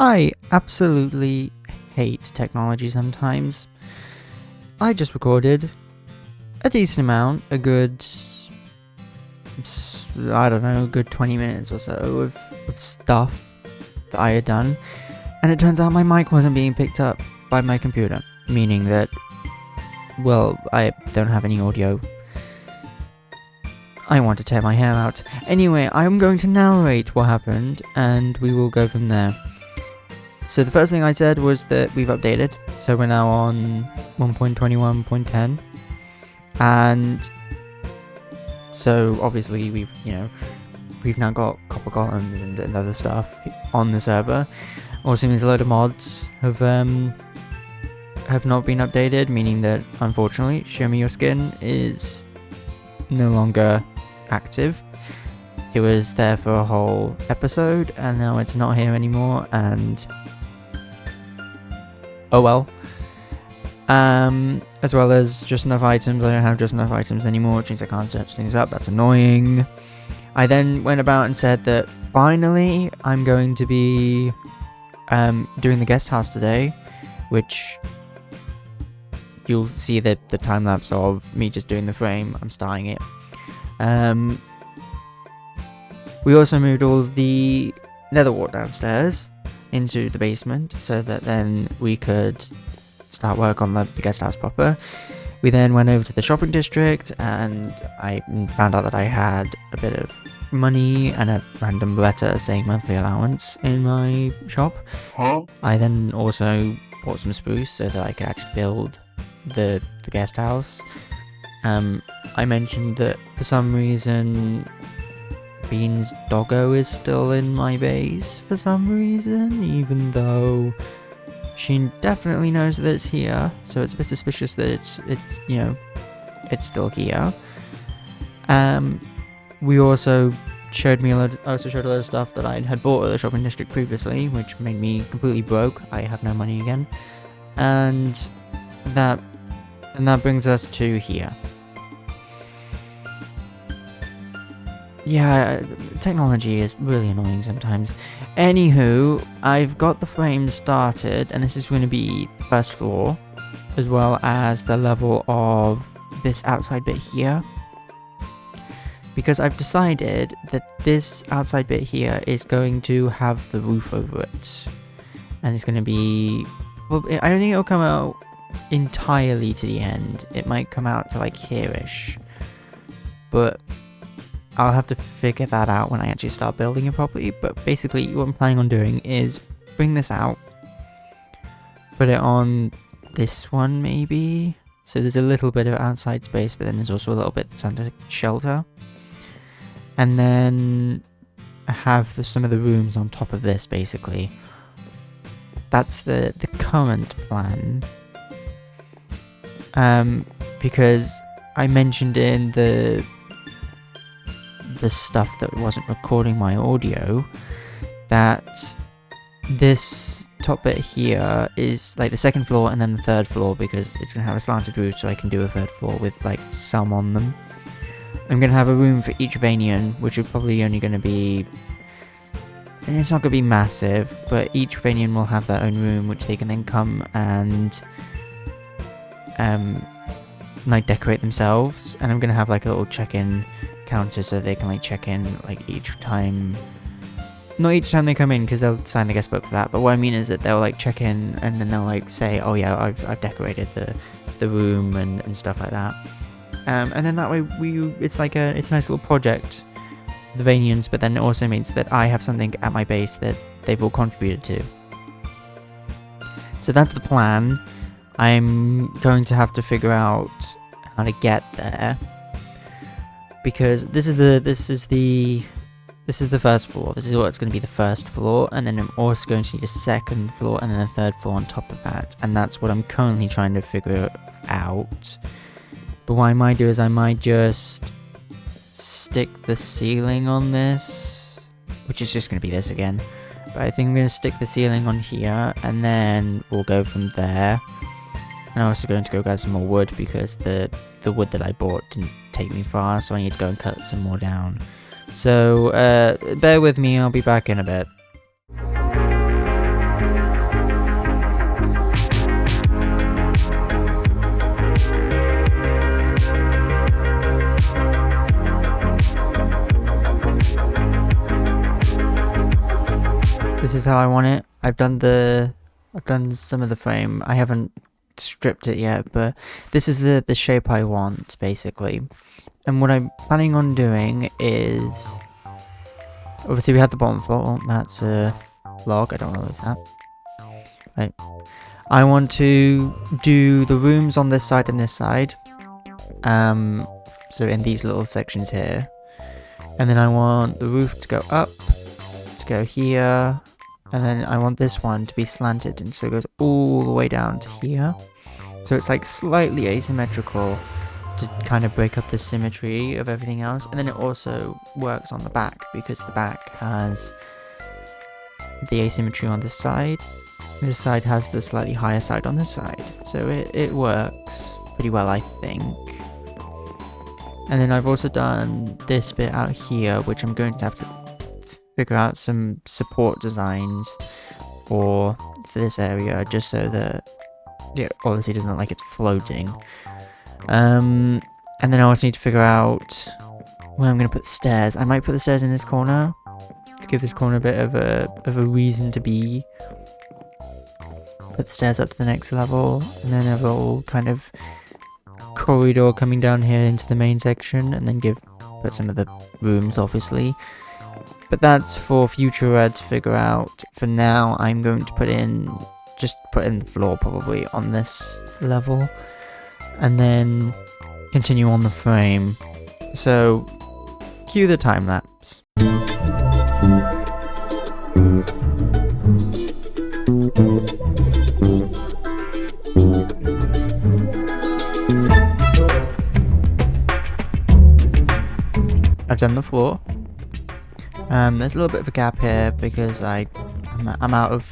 I absolutely hate technology sometimes. I just recorded a decent amount, a good 20 minutes or so of stuff that I had done, and it turns out my mic wasn't being picked up by my computer, meaning that, well, I don't have any audio. I want to tear my hair out. Anyway, I'm going to narrate what happened, and we will go from there. So the first thing I said was that we've updated, so we're now on 1.21.10, and so obviously we've now got copper columns and other stuff on the server. Also means a load of mods have not been updated, meaning that unfortunately Show Me Your Skin is no longer active. It was there for a whole episode and now it's not here anymore, and oh well. As well as just enough items. I don't have just enough items anymore, which means I can't search things up. That's annoying. I then went about and said that finally I'm going to be doing the guest house today, which you'll see the time lapse of me just doing the frame. I'm starting it. We also moved all the nether wart downstairs into the basement so that then we could start work on the guest house proper. We then went over to the shopping district and I found out that I had a bit of money and a random letter saying monthly allowance in my shop. I then also bought some spruce so that I could actually build the guest house. I mentioned that for some reason Bean's doggo is still in my base for some reason, even though she definitely knows that it's here, so it's a bit suspicious that it's still here. We also showed a lot of stuff that I had bought at the shopping district previously, which made me completely broke. I have no money again, and that brings us to here. Yeah, technology is really annoying sometimes. Anywho, I've got the frame started, and this is going to be first floor, as well as the level of this outside bit here. Because I've decided that this outside bit here is going to have the roof over it. And it's going to be... well, I don't think it'll come out entirely to the end. It might come out to like here-ish. But I'll have to figure that out when I actually start building it properly. But basically what I'm planning on doing is bring this out, put it on this one maybe, so there's a little bit of outside space, but then there's also a little bit that's under shelter, and then have some of the rooms on top of this. Basically that's the current plan, because I mentioned in the stuff that wasn't recording my audio that this top bit here is like the second floor and then the third floor, because it's going to have a slanted roof, so I can do a third floor with like some on them. I'm going to have a room for each Vanian, which are probably only going to be, and it's not going to be massive, but each Vanian will have their own room which they can then come and like decorate themselves. And I'm going to have like a little check-in counter so they can like check in like each time, not each time they come in because they'll sign the guest book for that, but what I mean is that they'll like check in and then they'll like say, oh yeah, I've decorated the room and stuff like that, and then that way it's a nice little project, the Vanians, but then it also means that I have something at my base that they've all contributed to. So that's the plan. I'm going to have to figure out how to get there, because this is the first floor. This is what's going to be the first floor, and then I'm also going to need a second floor and then a third floor on top of that, and that's what I'm currently trying to figure out. But what I might do is I might just stick the ceiling on this, which is just going to be this again, but I think I'm going to stick the ceiling on here and then we'll go from there. And I'm also going to go grab some more wood because the wood that I bought didn't take me far, so I need to go and cut some more down. So bear with me, I'll be back in a bit. is how I want it. I've done some of the frame. I haven't stripped it yet, but this is the shape I want, basically. And what I'm planning on doing is, obviously we have the bottom floor. Oh, that's a log. I don't know what is that. Right. I want to do the rooms on this side and this side. So in these little sections here. And then I want the roof to go up, to go here. And then I want this one to be slanted, and so it goes all the way down to here. So it's like slightly asymmetrical to kind of break up the symmetry of everything else. And then it also works on the back, because the back has the asymmetry on this side. This side has the slightly higher side on this side. So it works pretty well, I think. And then I've also done this bit out here, which I'm going to have to figure out some support designs for this area, just so that it obviously doesn't look like it's floating. And then I also need to figure out where I'm going to put the stairs. I might put the stairs in this corner to give this corner a bit of a reason to be. Put the stairs up to the next level, and then have a little kind of corridor coming down here into the main section, and then put some of the rooms, obviously. But that's for future Red to figure out. For now, I'm going to put in the floor probably on this level, and then continue on the frame. So, cue the time lapse. I've done the floor. There's a little bit of a gap here because I'm out of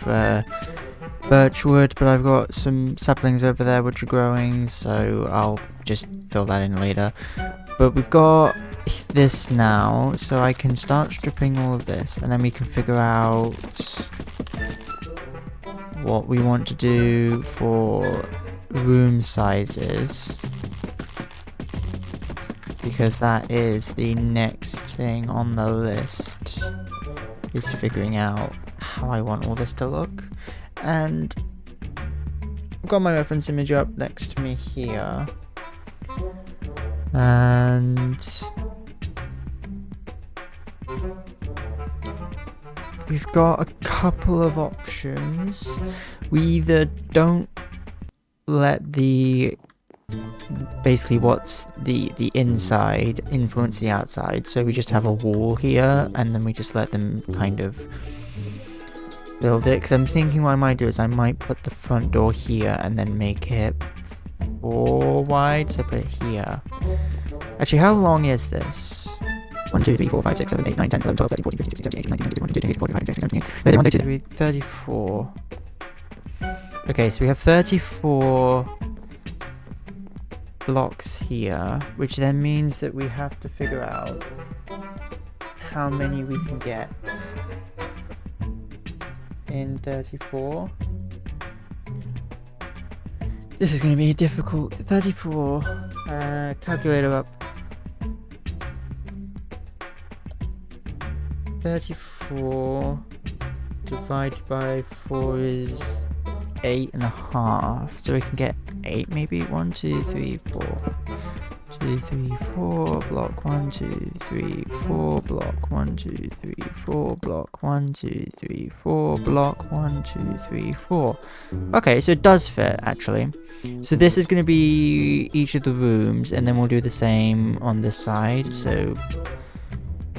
birch wood, but I've got some saplings over there which are growing, so I'll just fill that in later. But we've got this now, so I can start stripping all of this, and then we can figure out what we want to do for room sizes, because that is the next thing on the list, is figuring out how I want all this to look. And I've got my reference image up next to me here, and we've got a couple of options. We either don't let basically what's the inside influence the outside, so we just have a wall here, and then we just let them kind of build it. Because I'm thinking what I might do is I might put the front door here and then make it 4 wide, so put it here. Actually, how long is this? 1, 2, 3, 4, 5, 6, 7, 8, 9, 10, 11, 12, 13, 14, 15, 16, 17, 18, 19, 20, 21, 22, 23, 24, 25, 26, 27, 28, 1, 2, 3, 34. Okay, so we have 34 blocks here, which then means that we have to figure out how many we can get in 34. This is going to be difficult. 34, calculator up. 34 divided by 4 is 8.5, so we can get 8 maybe. 1, 2, 3, 4. 2, 3, 4, block 1, 2, 3, 4, block 1, 2, 3, 4, block 1, 2, 3, 4, block 1, 2, 3, 4. Okay, so it does fit actually. So this is going to be each of the rooms, and then we'll do the same on this side. So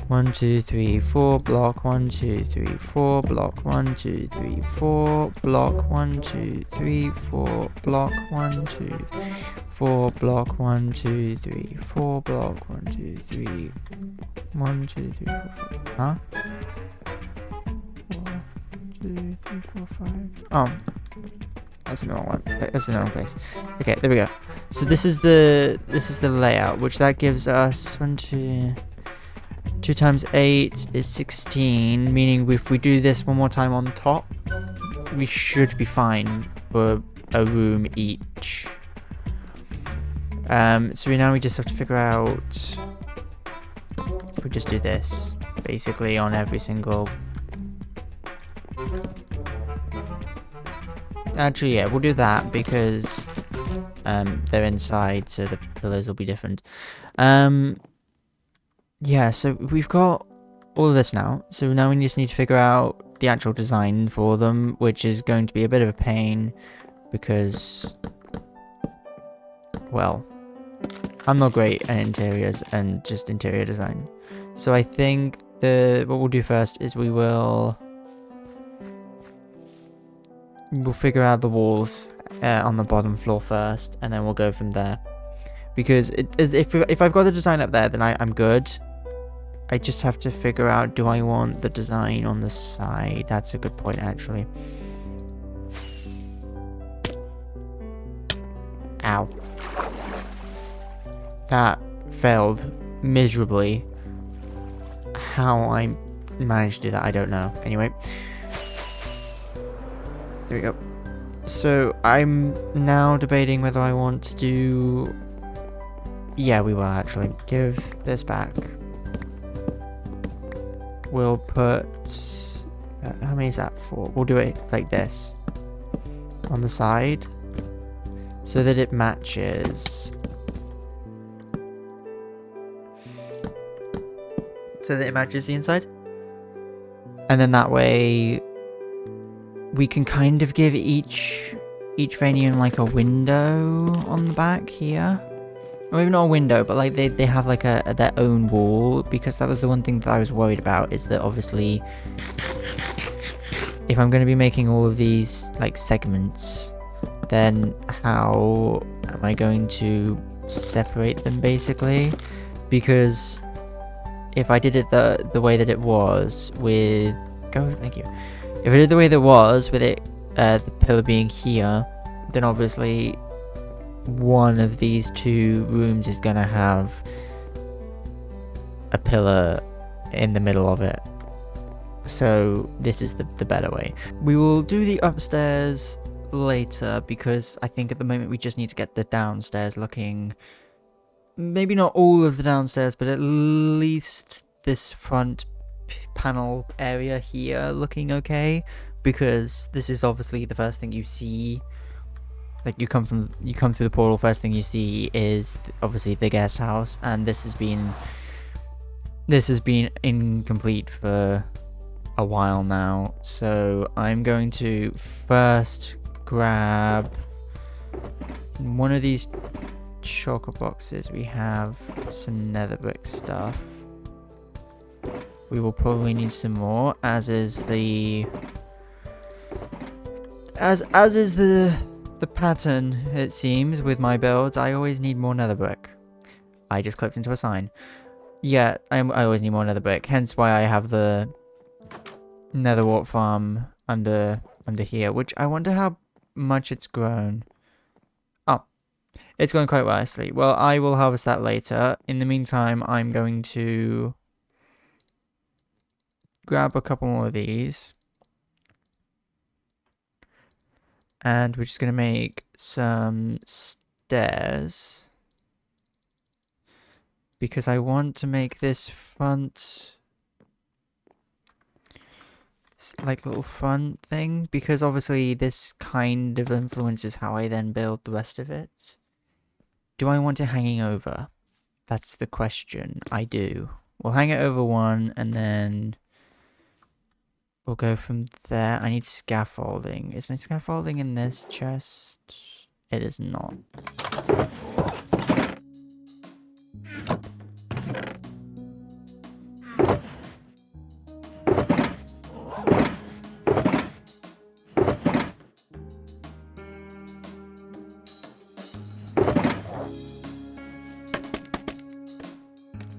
1, 2, 3, 4, block 1, 2, 3, 4, block 1, 2, 3, 4, block 1, 2, 3, 4, block 1, 2, 4, block 1, 2, 3, 4, block 1, 2, 3, 1, 2, 3, 4, 5. Huh? 4, 2, 3, 4, 5. Oh, that's the wrong one. That's the wrong place. Okay, there we go. So this is the layout, which that gives us 1, 2. 2 times 8 is 16, meaning if we do this one more time on top, we should be fine for a room each. So we just have to figure out if we just do this basically on every single Actually, yeah, we'll do that because they're inside, so the pillars will be different. Yeah, so we've got all of this now. So now we just need to figure out the actual design for them, which is going to be a bit of a pain because, well, I'm not great at interiors and just interior design. So I think what we'll do first is we'll figure out the walls on the bottom floor first, and then we'll go from there. Because if I've got the design up there, then I'm good. I just have to figure out, do I want the design on the side? That's a good point, actually. Ow. That failed miserably. How I managed to do that, I don't know. Anyway. There we go. So, I'm now debating whether I want to do... Yeah, we will actually. Give this back. We'll put... how many is that for? We'll do it like this. On the side. So that it matches... So that it matches the inside. And then that way... we can kind of give each Vanian like a window on the back here. Or maybe not a window, but like they have like their own wall, because that was the one thing that I was worried about, is that obviously if I'm going to be making all of these like segments, then how am I going to separate them basically? Because if I did it the way that it was with... thank you. If I did the way that it was with it, the pillar being here, then obviously one of these two rooms is gonna have a pillar in the middle of it. So this is the better way. We will do the upstairs later, because I think at the moment we just need to get the downstairs looking... maybe not all of the downstairs, but at least this front panel area here looking okay, because this is obviously the first thing you see. Like you come through the portal, first thing you see is obviously the guest house, and this has been incomplete for a while now. So I'm going to first grab one of these chocolate boxes. We have some nether brick stuff. We will probably need some more, as is the pattern, it seems, with my builds. I always need more nether brick. I just clicked into a sign. Yeah, I always need more nether brick, hence why I have the nether wart farm under here, which I wonder how much it's grown. Oh, it's going quite nicely. Well, I will harvest that later. In the meantime, I'm going to grab a couple more of these. And we're just going to make some stairs. Because I want to make this front... like little front thing. Because obviously this kind of influences how I then build the rest of it. Do I want it hanging over? That's the question. I do. We'll hang it over one, and then... we'll go from there. I need scaffolding. Is my scaffolding in this chest? It is not.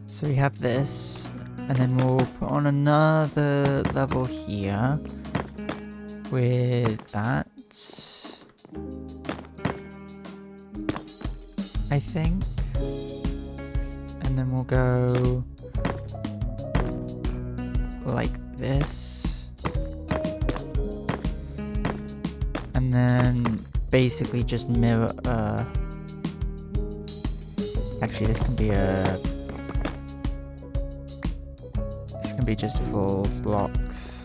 So we have this. And then we'll put on another level here with that, I think. And then we'll go like this. And then basically just mirror, actually this can be be just full blocks.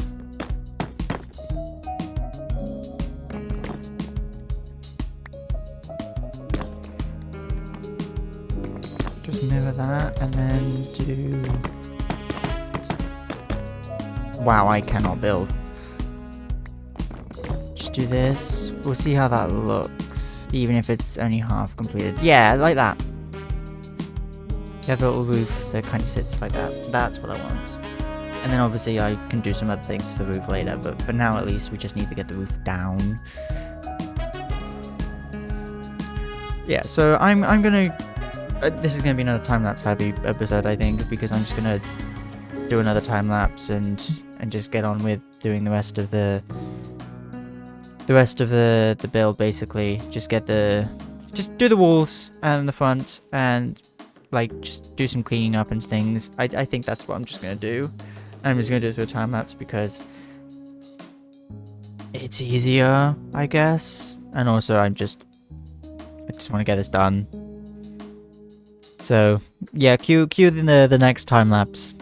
mirror that, and then do... Wow, I cannot build. Just do this. We'll see how that looks, even if it's only half completed. Yeah, like that. You have a little roof that kind of sits like that. That's what I want. And then obviously I can do some other things to the roof later, but for now at least we just need to get the roof down. Yeah, so I'm gonna... this is gonna be another time-lapse heavy episode, I think, because I'm just gonna do another time-lapse and just get on with doing the rest of the build, basically. Just do the walls and the front and like just do some cleaning up and things. I think that's what I'm just gonna do. I'm just gonna do it through a time-lapse because it's easier, I guess. And also I just want to get this done. So yeah, cue the next time-lapse.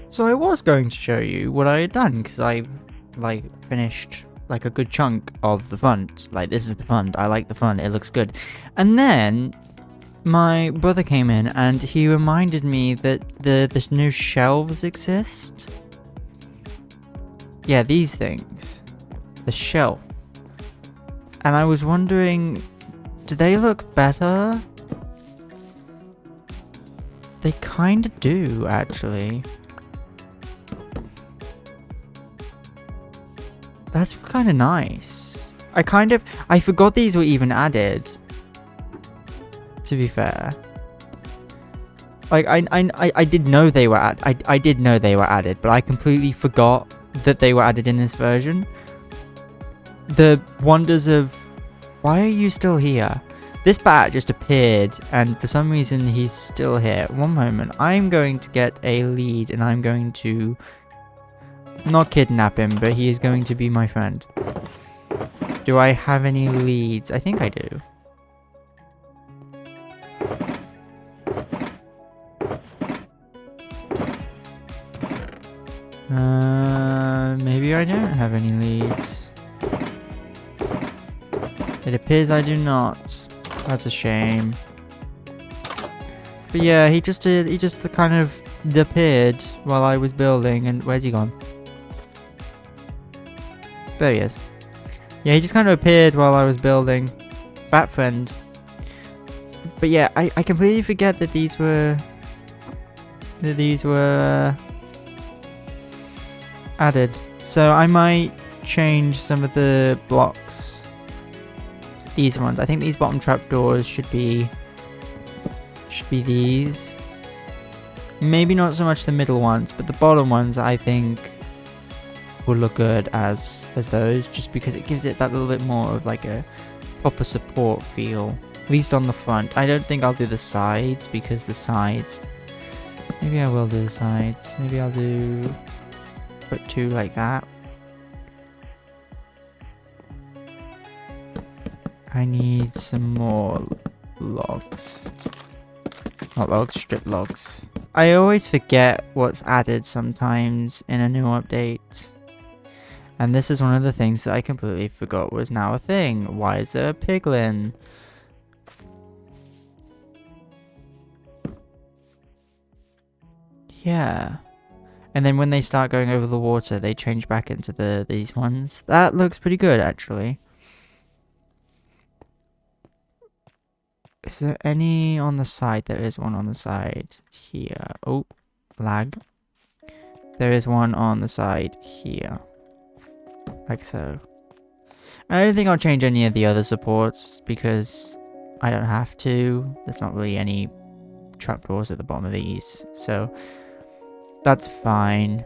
So I was going to show you what I had done, because I, like, finished, like, a good chunk of the front. Like, this is the front. I like the front. It looks good. And then my brother came in, and he reminded me that this new shelves exist. Yeah, these things. the shelf. And I was wondering, do they look better? They kind of do, actually. That's kind of nice. I forgot these were even added. To be fair. Like, I did know they were I did know they were added, but I completely forgot that they were added in this version. The wonders of... Why are you still here? This bat just appeared, and for some reason he's still here. One moment. I'm going to get a lead, and I'm going to... Not kidnap him, but he is going to be my friend. Do I have any leads? I think I do. Maybe I don't have any leads. It appears I do not. That's a shame. But yeah, he just kind of appeared while I was building, and where's he gone? There he is. Yeah, he just kind of appeared while I was building. Bat friend. But yeah, I completely forget that these were added. So I might change some of the blocks. These ones. I think these bottom trapdoors should be these. Maybe not so much the middle ones, but the bottom ones I think will look good as those, just because it gives it that little bit more of like a proper support feel. At least on the front. I don't think I'll do the sides, because the sides... Maybe I will do the sides. Maybe I'll put two like that. I need some more logs. Not logs, strip logs. I always forget what's added sometimes in a new update. And this is one of the things that I completely forgot was now a thing. Why is there a piglin? Yeah. And then when they start going over the water, they change back into these ones. That looks pretty good, actually. Is there any on the side? There is one on the side here. Oh, lag. There is one on the side here. Like so. I don't think I'll change any of the other supports because I don't have to. There's not really any trapdoors at the bottom of these. So that's fine.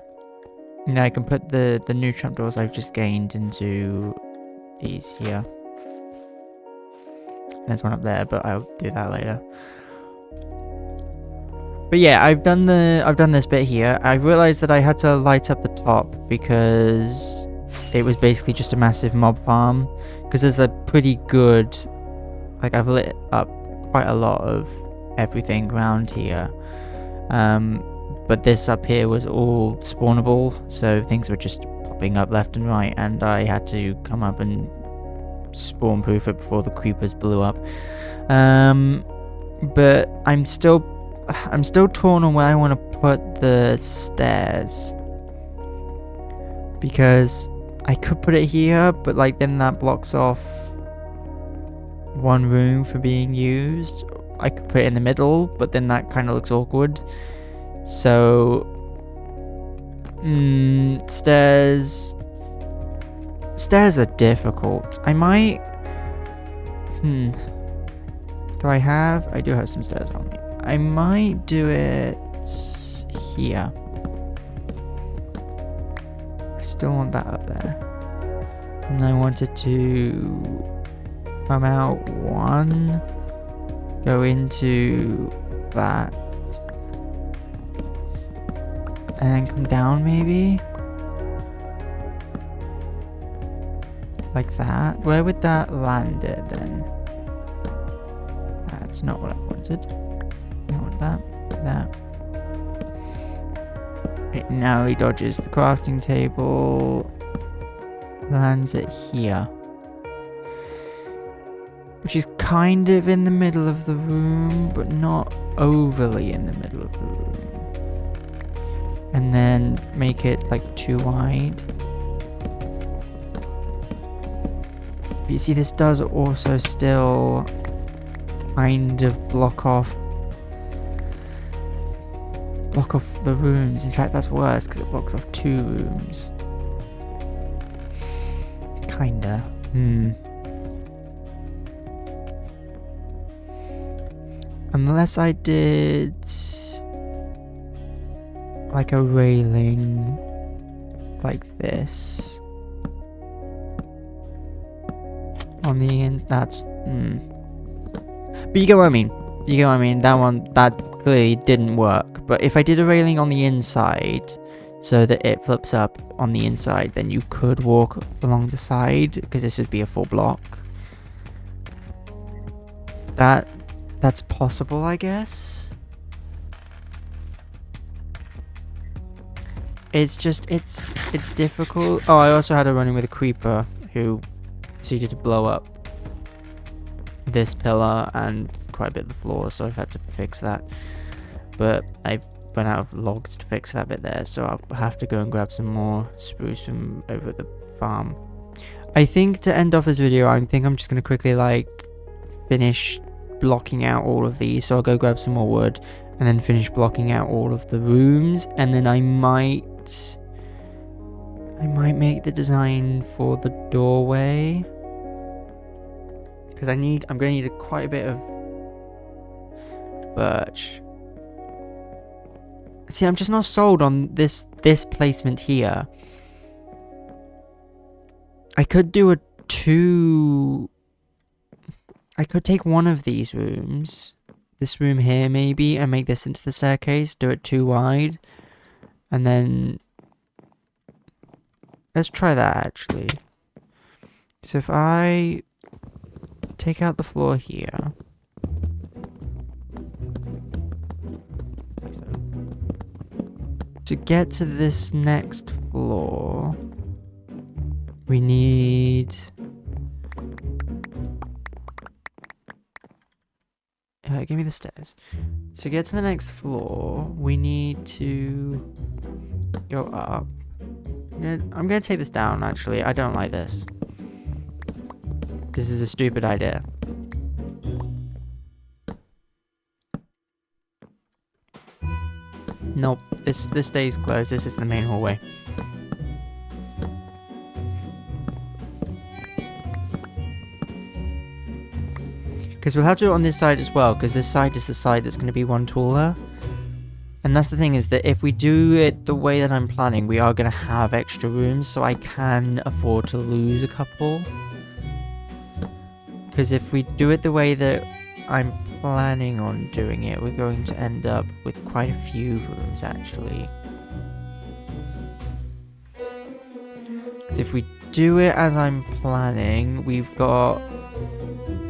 Now I can put the new trapdoors I've just gained into these here. There's one up there, but I'll do that later. But yeah, I've done this bit here. I realized that I had to light up the top because it was basically just a massive mob farm. Because there's a pretty good, like I've lit up quite a lot of everything around here. But this up here was all spawnable, so things were just popping up left and right, and I had to come up and spawn proof it before the creepers blew up. But I'm still torn on where I want to put the stairs, because I could put it here, but like then that blocks off one room from being used. I could put it in the middle, but then that kind of looks awkward. So stairs are difficult. I might I do have some stairs on me. I might do it here. I still want that up there. And I wanted to come out one, go into that, and then come down maybe? Like that? Where would that land it then? That's not what I wanted. I want that. It narrowly dodges the crafting table. Lands it here. Which is kind of in the middle of the room, but not overly in the middle of the room. And then make it like too wide. But you see, this does also still kind of block off the rooms. In fact, that's worse because it blocks off 2 rooms. Kinda. Unless I did like a railing like this on the end. That's but you get what I mean. You get what I mean. That clearly didn't work. But if I did a railing on the inside so that it flips up on the inside, then you could walk along the side because this would be a full block. That's possible, I guess. It's just, it's difficult. Oh, I also had a run-in with a creeper who proceeded to blow up this pillar and quite a bit of the floor, so I've had to fix that. But I've run out of logs to fix that bit there, so I'll have to go and grab some more spruce from over at the farm. I think to end off this video, I'm just going to quickly like finish blocking out all of these, so I'll go grab some more wood and then finish blocking out all of the rooms, and then I might make the design for the doorway, because I'm going to need quite a bit of birch. See, I'm just not sold on this placement here. I could do I could take one of these rooms, this room here maybe, and make this into the staircase, do it 2 wide, and then let's try that actually. So if I take out the floor here, like so. To get to this next floor, we need give me the stairs. To get to the next floor, we need to go up. I'm gonna take this down, actually. I don't like this. This is a stupid idea. Nope, this stays closed. This is the main hallway. Because we'll have to do it on this side as well, because this side is the side that's going to be one taller. And that's the thing, is that if we do it the way that I'm planning, we are going to have extra rooms, so I can afford to lose a couple. Because if we do it the way that I'm planning on doing it, we're going to end up with quite a few rooms, actually. Because if we do it as I'm planning, we've got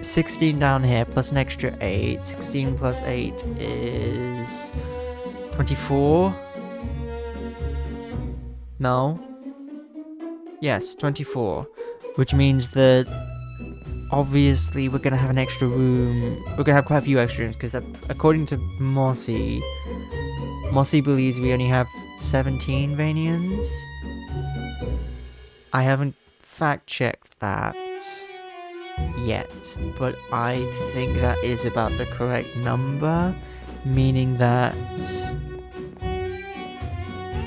16 down here, plus an extra 8. 16 plus 8 is 24. No. Yes, 24. Which means that obviously we're going to have an extra room. We're going to have quite a few extra rooms, because according to Mossy believes we only have 17 Vanians. I haven't fact-checked that yet, but I think that is about the correct number, meaning that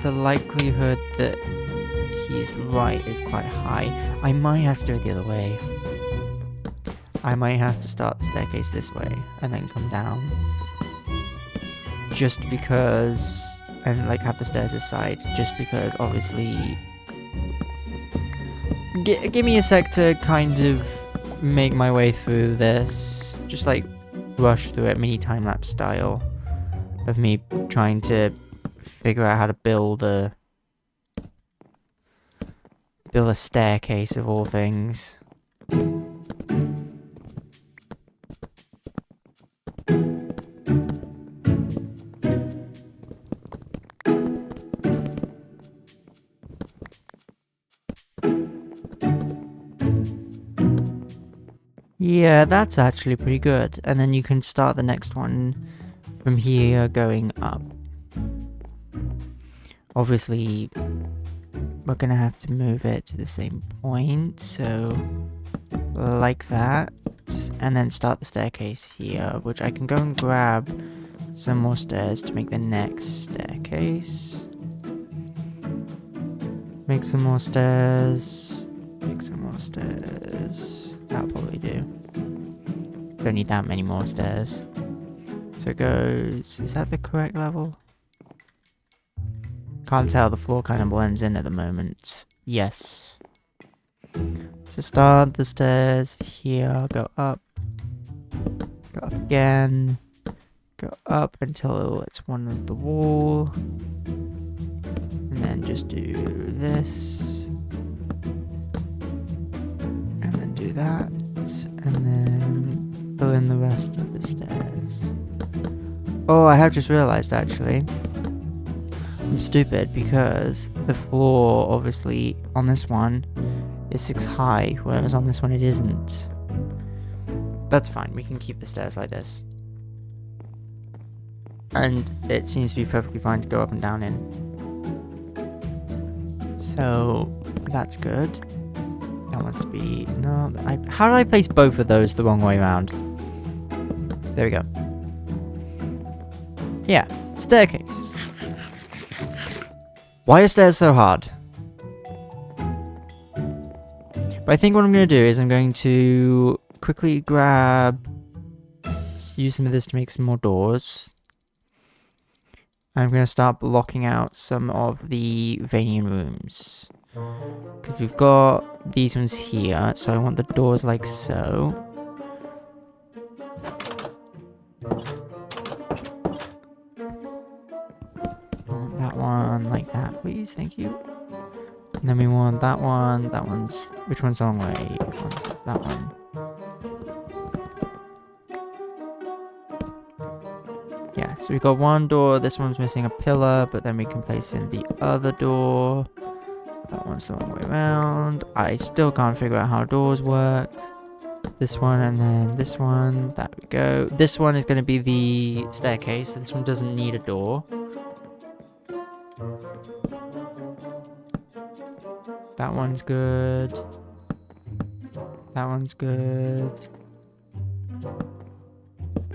the likelihood that he's right is quite high. I might have to do it the other way. I might have to start the staircase this way and then come down, just because, and like have the stairs this side, just because obviously give me a sec to kind of make my way through this, just like rush through it, mini time-lapse style of me trying to figure out how to build a staircase of all things. Yeah, that's actually pretty good. And then you can start the next one from here going up. Obviously, we're gonna have to move it to the same point, so like that, and then start the staircase here, which I can go and grab some more stairs to make the next staircase. Make some more stairs. Make some more stairs. That'll probably do. Don't need that many more stairs. So it goes... Is that the correct level? Can't tell, the floor kind of blends in at the moment. Yes. So start the stairs here, go up again, go up until it's one of the wall, and then just do this, and then do that, and then fill in the rest of the stairs. Oh, I have just realized actually, I'm stupid because the floor obviously on this one is 6 high, whereas on this one it isn't. That's fine, we can keep the stairs like this. And it seems to be perfectly fine to go up and down in. So, that's good. That must be... No, how did I place both of those the wrong way around? There we go. Yeah, staircase. Why are stairs so hard? But I think what I'm going to do is I'm going to quickly use some of this to make some more doors. I'm going to start blocking out some of the Vanian rooms. Because we've got these ones here, so I want the doors like so. I want that one like that, please, thank you. And then we want that one, which one's the wrong way? That one. Yeah, so we've got one door, this one's missing a pillar, but then we can place in the other door. That one's the wrong way around. I still can't figure out how doors work. This one and then this one, there we go. This one is going to be the staircase, so this one doesn't need a door. That one's good. That one's good.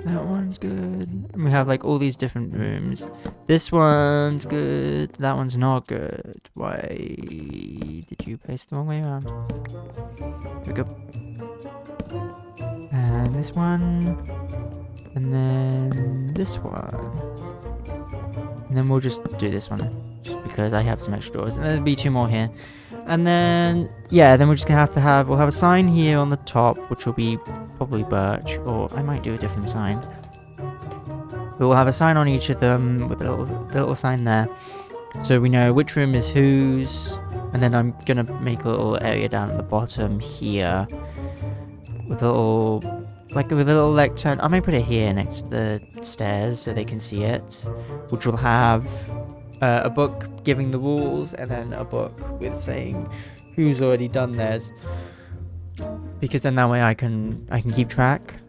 That one's good. And we have like all these different rooms. This one's good. That one's not good. Why did you place the wrong way around? There we go. And this one. And then this one. And then we'll just do this one. Just because I have some extra doors. And there'll be 2 more here. And then, yeah, then we're just gonna we'll have a sign here on the top, which will be probably birch, or I might do a different sign. But we'll have a sign on each of them with the little sign there, so we know which room is whose. And then I'm gonna make a little area down at the bottom here with a little lectern. I might put it here next to the stairs so they can see it, which will have a book giving the rules, and then a book with saying who's already done theirs, because then that way I can keep track.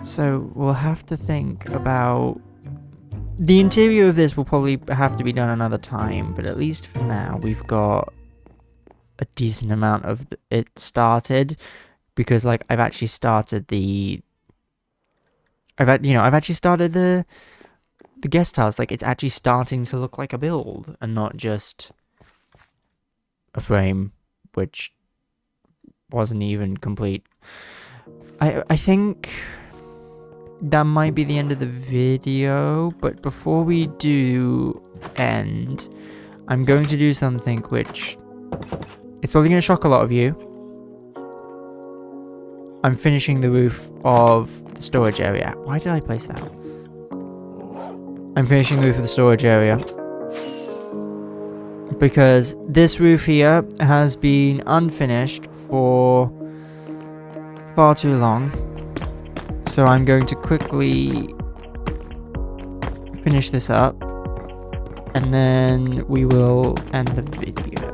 So we'll have to think about the interior of this. Will probably have to be done another time, but at least for now we've got a decent amount of it started, because like I've actually started the guest house. Like, it's actually starting to look like a build and not just a frame, which wasn't even complete. I think that might be the end of the video, but before we do end, I'm going to do something which it's probably going to shock a lot of you. I'm finishing the roof of the storage area. Why did I place that? I'm finishing the roof of the storage area, because this roof here has been unfinished for far too long. So I'm going to quickly finish this up, and then we will end the video.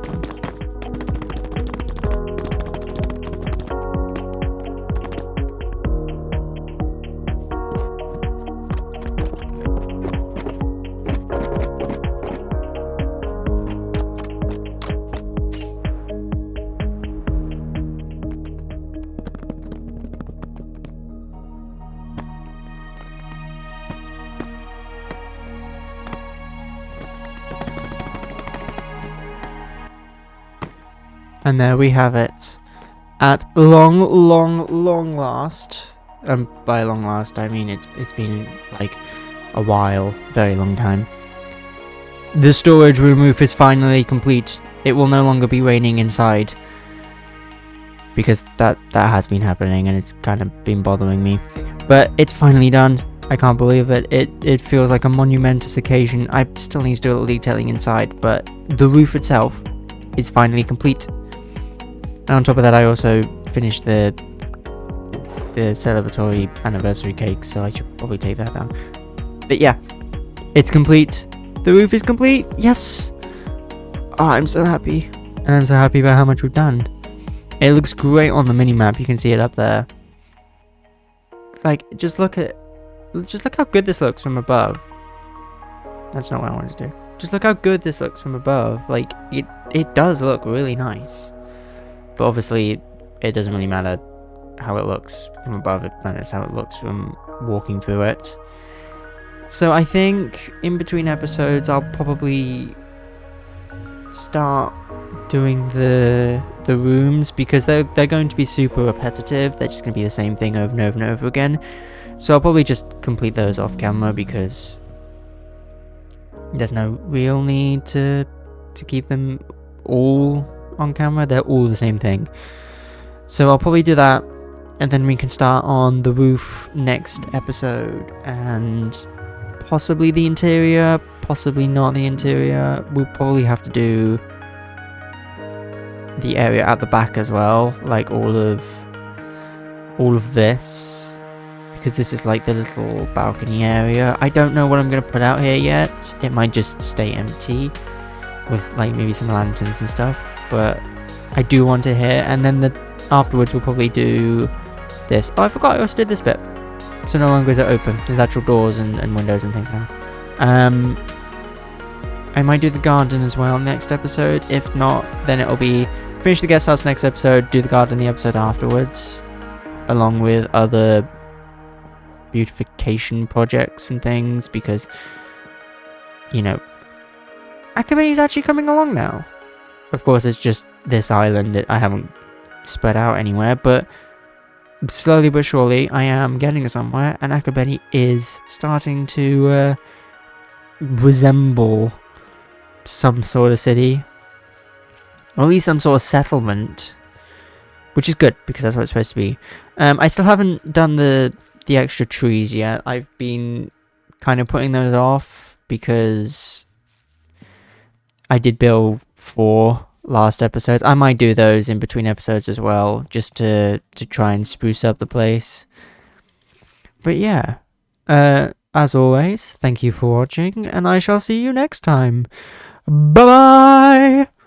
And there we have it. At long last. By long last, I mean it's been like a while, very long time. The storage room roof is finally complete. It will no longer be raining inside. Because that has been happening and it's kind of been bothering me. But it's finally done. I can't believe it. It feels like a monumentous occasion. I still need to do a little detailing inside, but the roof itself is finally complete. And on top of that, I also finished the celebratory anniversary cake, so I should probably take that down. But yeah, it's complete. The roof is complete. Yes. Oh, I'm so happy. And I'm so happy about how much we've done. It looks great on the mini-map. You can see it up there. Like, just look how good this looks from above. That's not what I wanted to do. Just look how good this looks from above. Like, it does look really nice. But obviously, it doesn't really matter how it looks from above. It matters how it looks from walking through it. So I think in between episodes, I'll probably start doing the rooms, because they're going to be super repetitive. They're just going to be the same thing over and over and over again. So I'll probably just complete those off camera, because there's no real need to keep them all on camera. They're all the same thing. So I'll probably do that, and then we can start on the roof next episode, and possibly the interior, possibly not the interior. We'll probably have to do the area at the back as well, like all of this, because this is like the little balcony area. I don't know what I'm going to put out here yet. It might just stay empty with like maybe some lanterns and stuff, but I do want it here. And then afterwards we'll probably do this. Oh, I forgot I also did this bit. So no longer is it open. There's actual doors and windows and things now. I might do the garden as well next episode. If not, then it'll be finish the guest house next episode, do the garden the episode afterwards, along with other beautification projects and things, because, you know, Akabeni's actually coming along now. Of course, it's just this island. I haven't spread out anywhere, but slowly but surely I am getting somewhere, and Akabeni is starting to resemble some sort of city, or at least some sort of settlement, which is good, because that's what it's supposed to be. I still haven't done the extra trees yet. I've been kind of putting those off, because I did build 4 last episodes. I might do those in between episodes as well, just to try and spruce up the place. But yeah, as always, thank you for watching, and I shall see you next time. Bye bye.